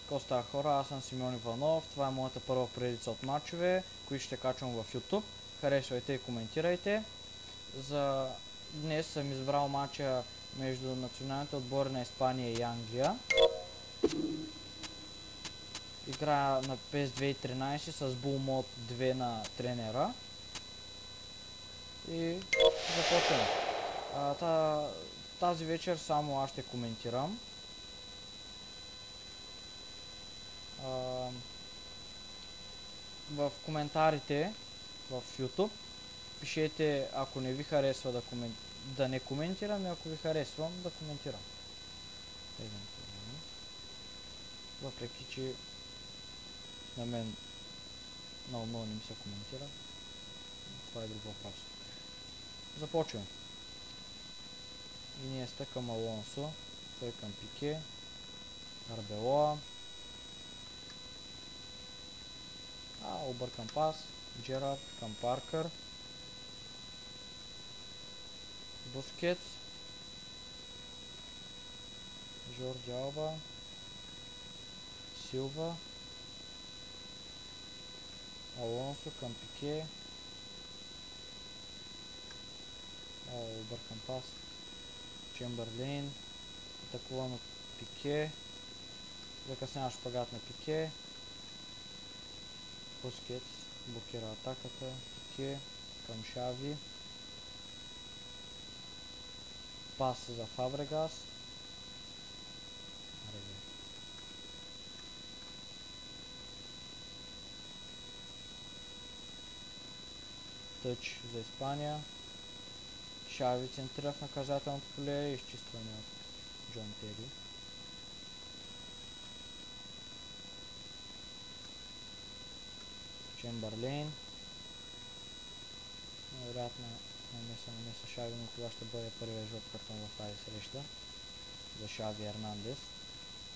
Какво става, хора? Аз съм Симеон Иванов. Това е моята първа поредица от мачове, които ще качвам в YouTube. Харесвайте и коментирайте. За днес съм избрал мача между националните отбори на Испания и Англия. Играя на PES 2013 с Bull Mode 2 на тренера. И започваме. Тази вечер само аз ще коментирам. В коментарите в YouTube пишете, ако не ви харесва да не коментирам, и ако ви харесвам да коментирам. Въпреки че на мен много не ми се коментира, това е друг въпрос. Започваме. Иниеста към Алонсо, той към Пике, Арбелоа, объркан пас, Джерард към Паркър, Бускетс, Жорди Алба, Силва, Алонсо към Пике, объркан пас, Чемберлейн, атакуван от Пике, закъсняваш шпагат на Пике, Бускетс блокира атаката, Пике към Шави, пас за Фабрегас, тъч за Испания, Шави центрира в наказателното поле, изчистване от Джон Тери. Чемберлейн, вероятно намеса Шави, но това ще бъде първият жълт картон в тази среща за Шави Ернандес,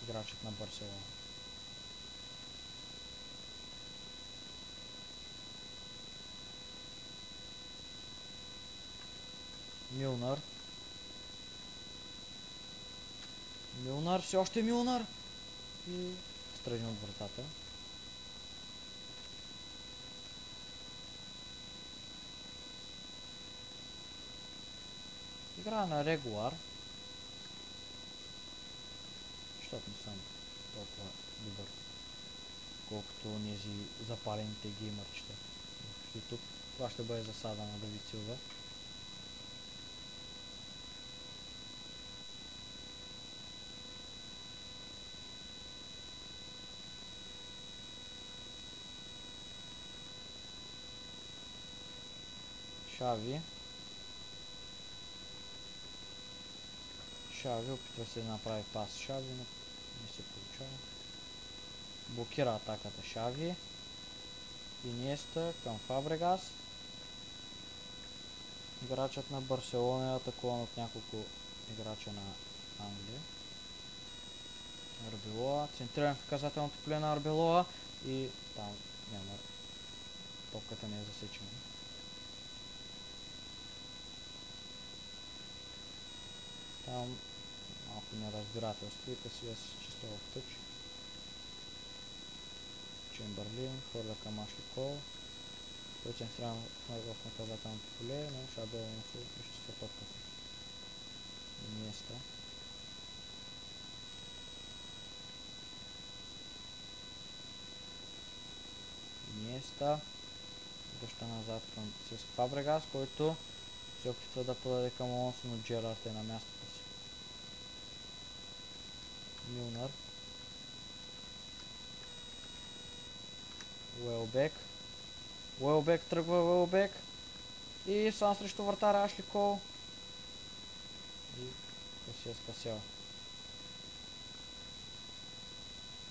играчът на Барселона. Милнар, все още Милнар и страни от вратата. Игра на регулар, защото не съм толкова добър, колкото нези запалените геймърчета в YouTube. Това ще бъде засада на Давид Силва. Шави опитва се да направи пас Шави, но не се получава. Блокира атаката Шави. Иниеста към Фабрегас. Играчът на Барселона е атакуван от няколко играча на Англия. Арбелоа. Центриран в наказателното поле на Арбелоа и там няма. Топката не е засечена. Там малко неразбирателство и Касия се чисто в тъч. Чемберлин хвърля към Ашли Кол. Той центриран в наказателното поле, но Шаби Алонсо изчиства топката. Иниеста връща назад към Сеск Фабрегас, който се опитва да подаде към Алонсо, но Джерард е на мястото си. Милнар. Уелбек тръгва Уелбек. И сам срещу вратаря Ашли Кол. И се е спасява.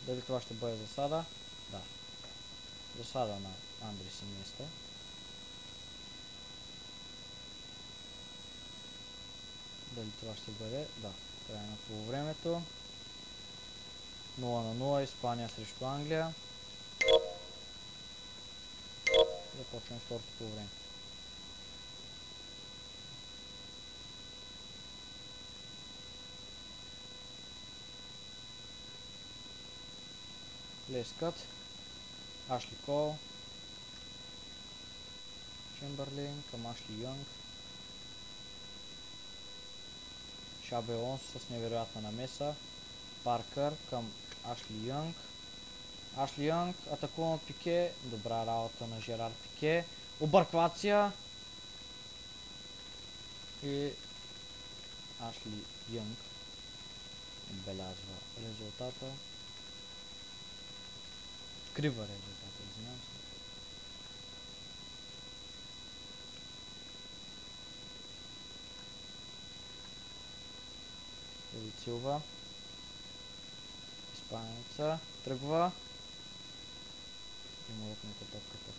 Дали това ще бъде засада? Да. Засада на Андрес Иниеста. Дали това ще бъде? Да. Край на полувремето. 0-0 Испания срещу Англия. Започваме второто полувреме. Лескът. Ашли Кол. Чемберлин към Ашли Янг. Шаби Алонсо с невероятна намеса. Паркър към Ашли Янг. Ашли Янг атакуван от Пике. Добра работа на Жерар Пике. Обърквация. И Ашли Янг отбелязва резултата. Открива резултата, извинявам се. Давид Силва. Испанеца тръгва. И му ръкната топката.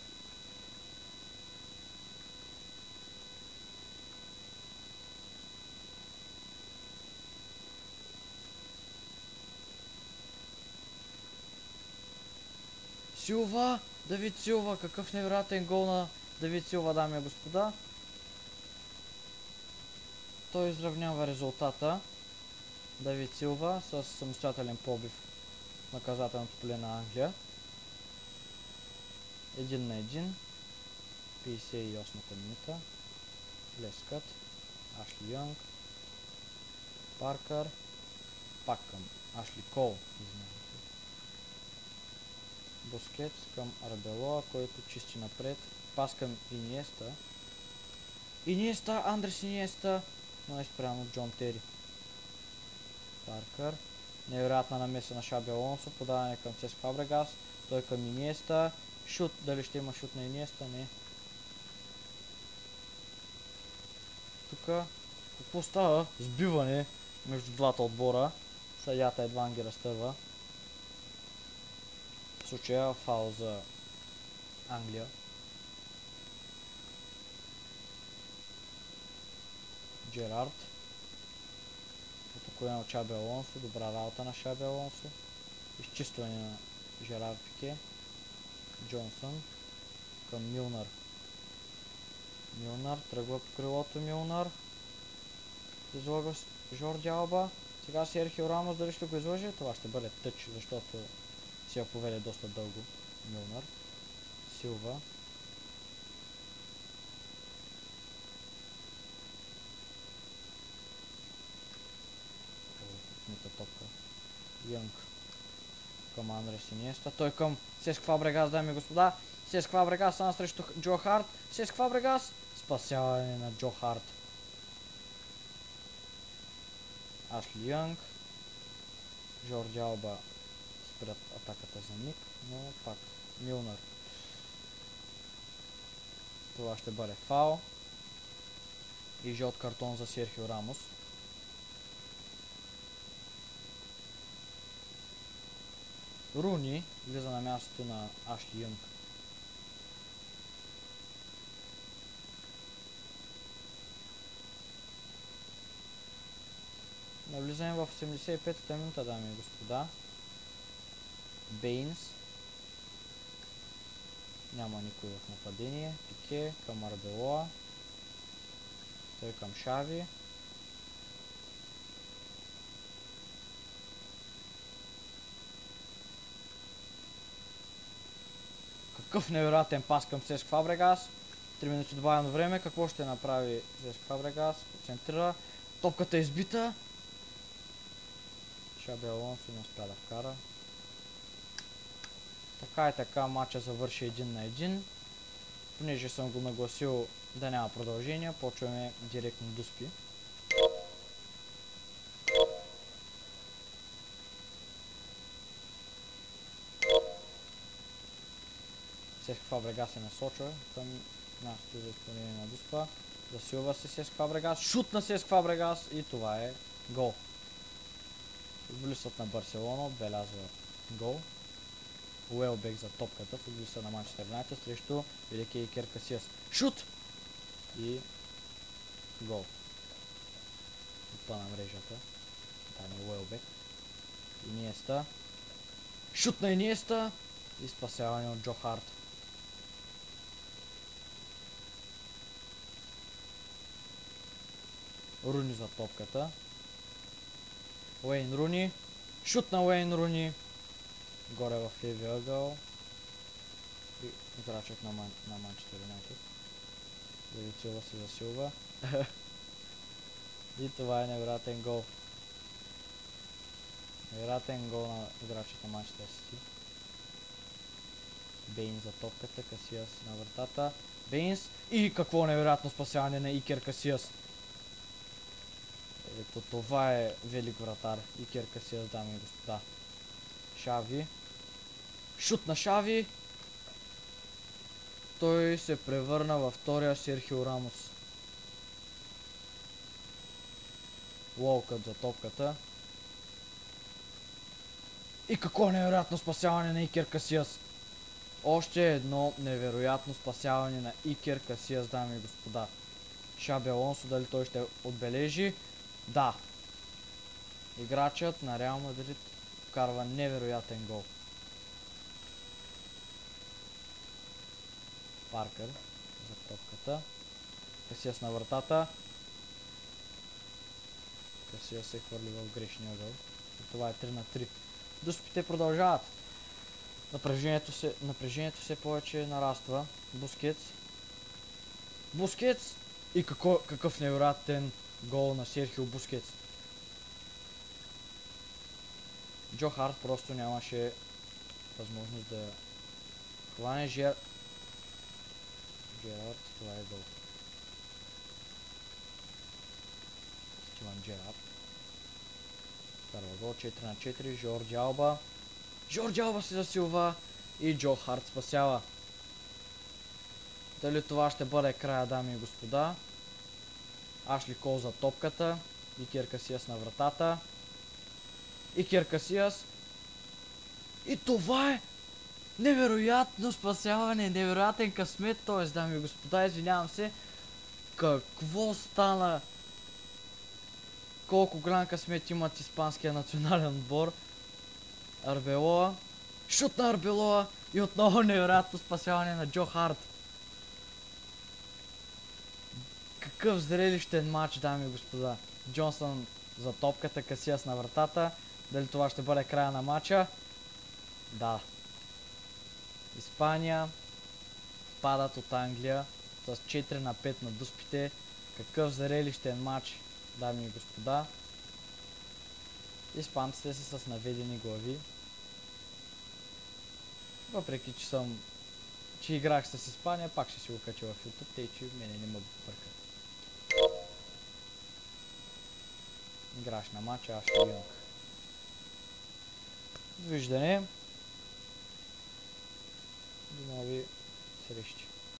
Силва! Давид Силва! Какъв невероятен гол на Давид Силва, дами и господа. Той изравнява резултата. Давид Силва с самостоятелен пробив в наказателното поле на Англия. 1-1. 58-та минута. Лескът. Ашли Янг. Паркър. Пак към Ашли Кол. Бускетс към Арбелоа, който чисти напред. Пас към Иниеста. Иниеста! Андрес Иниеста! Но е спрямо Джон Тери. Паркър. Невероятна намеса на Шаби Алонсо. Подаване към Цеск Фабрегас. Той към Иниеста. Шут. Дали ще има шут на Иниеста? Не. Тук какво става? Сбиване между двата отбора. Съдията едва ги разтърва. В случая фаул за Англия. Джерард. Атакуване от Шаби Алонсо. Добра работа на Шаби Алонсо. Изчистване на Жерар Пике. Джонсън към Милнар. Милнар тръгва по крилото. Милнар излага Жорди Алба. Сега Серхио Рамос дали ще го излъже? Това ще бъде тъч, защото си я поведе доста дълго Милнар. Силва. Мита топка. Янг към Андрес Иниеста. Той към Сеск Фабрегас, дами и господа. Сеск Фабрегас сам срещу Джо Харт. Сеск Фабрегас. Спасяване на Джо Харт. Ашли Янг. Жорди Алба спрят атаката за Ник, но пак Милнар. Това ще бъде фаул. И жълт картон за Серхио Рамос. Руни влиза на мястото на Ашли Янг. Навлизаме в 85-та минута, дами и господа. Бейнс. Няма никой в нападение. Пике към Арбелоа. Той към Шави. Какъв невероятен пас към Сеск Фабрегас. 3 минути добавено време. Какво ще направи Сеск Фабрегас? Концентрира. Топката е избита. Шаби Алонсо не успя да вкара. Така и така матча завърши 1-1. Понеже съм го нагласил да няма продължение, почваме директно дуспи. Сеск Фабрегас се насочва към мястото за изпълнение на дуспа. Засилва се Сеск Фабрегас. Шут на Сеск Фабрегас и това е гол. Футболистът на Барселона отбелязва гол. Уелбек за топката. Футболистът на Манчестър Юнайтед срещу великия Икер Касиас. Шут! И гол. Опа на мрежата. Там е Уелбек. Иниеста. Шут на Иниеста! И спасяване от Джо Харт. Руни за топката. Уейн Руни. Шут на Уейн Руни. горе в левия ъгъл. И играчът на Манчестър Юнайтед. Давид Силва се засилва. И това е невероятен гол. Невероятен гол на играчът на Манчестър Сити. Бейнс за топката, Касиас на вратата. Бейнс и какво невероятно спасяване на Икер Касиас. Ето това е велик вратар. Икер Касиас, дами и господа. Шави. Шут на Шави. Той се превърна във втория Серхио Рамос. Уолкът за топката. И какво невероятно спасяване на Икер Касиас. Още едно невероятно спасяване на Икер Касиас, дами и господа. Шаби Алонсо, дали той ще отбележи? Да. Играчът на Реал Мадрид вкарва невероятен гол. Паркър за топката. Касиас на вратата. Касиас се хвърли в грешния гол. И това е 3-3. Дуспите продължават. Напрежението все повече нараства. Бускетс. И какъв невероятен гол на Серхио Бускетс. Джо Харт просто нямаше възможност да хване Жерард. Това е гол. Стиван Джерард. Първа гол, 4-4, Жорди Алба. Жорди Алба се засилва и Джо Харт спасява. Дали това ще бъде края, дами и господа? Ашли Кол за топката. Икер Касиас на вратата. Икер Касиас. И това е невероятно спасяване, невероятен късмет, т.е. дами и господа, извинявам се. Какво стана? Колко голям късмет имат испанския национален отбор. Арбелоа. Шут на Арбелоа и отново невероятно спасяване на Джо Харт. Какъв зрелищен матч, дами и господа. Джонсън за топката, Касиас на вратата. Дали това ще бъде края на матча? Да. Испания падат от Англия с 4-5 на дуспите. Какъв зрелищен матч, дами и господа. Испанците са с наведени глави. Въпреки, че играх с Испания, пак ще си го кача в YouTube, тъй че мене не ме бъркат. Играш на матча, аз ще Юнг. Довиждане. До нови срещи.